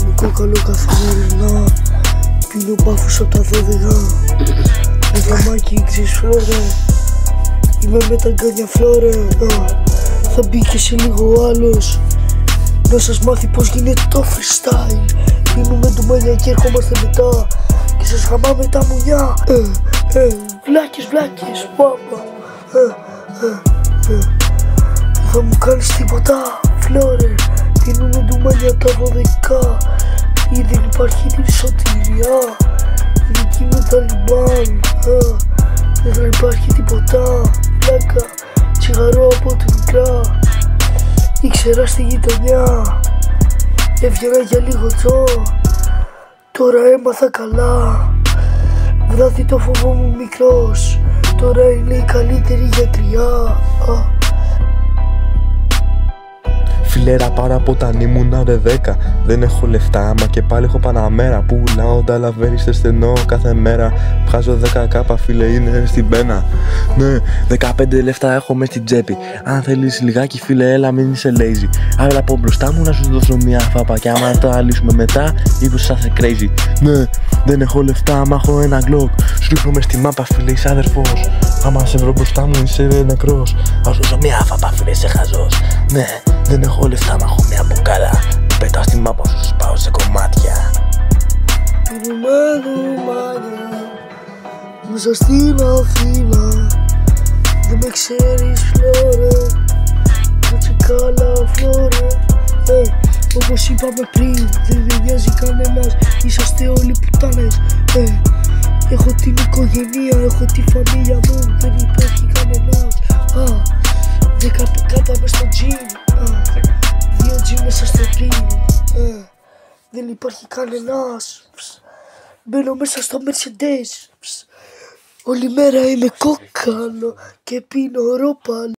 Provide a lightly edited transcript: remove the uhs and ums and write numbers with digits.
Νικό καλό καθημερινά. Πίνω μπάφους απ' τα 12. Με δαμάκι ξυσφλόρε. Είμαι με τα γκάνια φλόρε. Θα μπει και σε λίγο άλλος να σας μάθει πως γίνεται το freestyle. Πίνουμε ντουμάνια και ερχόμαστε μετά και σας χαμάμε τα μουνιά. Βλάκες, πάπα. Δεν θα μου κάνεις τίποτα, φλόρε. Πίνουμε ντουμάνια τα 12. Ή δεν υπάρχει τη σωτηριά. Η δική μου Ταλιμπάν. Δεν θα υπάρχει τίποτα, πλάκα. Τσιγαρό από τη μικρά. Ήξερα στη γειτονιά. Έβγαινα για λίγο τσό. Τώρα έμαθα καλά. Βράδυ το φοβό μου μικρός. Τώρα είναι η καλύτερη γιατριά. Φιλέρα πάρα από όταν ήμουνα ρε 10. Δεν έχω λεφτά, μα και πάλι έχω Παναμέρα. Που πουλάω τα λαβέρι σε στενό κάθε μέρα. Βγάζω 10k φίλε, είναι στην πένα. Ναι, 15 λεφτά έχω μες στην τσέπη. Αν θέλεις λιγάκι φίλε, έλα μην είσαι lazy. Άρα από μπροστά μου να σου δώσω μια φάπα. Και άμα τα λύσουμε μετά, είπες θα είσαι crazy. Ναι, δεν έχω λεφτά, μα έχω ένα γκλοκ. Σου ρίχνω μες στη μάπα φίλε, είσαι αδερφός. Άμα σε βρω μπροστά μου είσαι νεκρός. Θα σου δώσω μια φάπα φίλε, είσαι χαζός. Ναι, δεν έχω λεφτά, μα έχω μια μπουκάλα. Πετάω στη μάπα σου, σπάω σε κομμάτια. Πίνουμε ντουμάνια μέσα στην Αθήνα. Δεν με ξέρεις φλόρε, κάτσε καλά φλόρε. Όπως είπαμε πριν, δεν νοιάζει κανένας. Είσαστε όλοι πουτάνες. Έχω την οικογένεια, έχω τη φαμίλια μου. Δεν υπάρχει κανένας. 10k μες στο gym. 2G μέσα στο gym. Δεν υπάρχει κανένας. Μπαίνω μέσα στο Mercedes. Όλη μέρα είμαι κόκκαλο και πίνω ρόπαλ.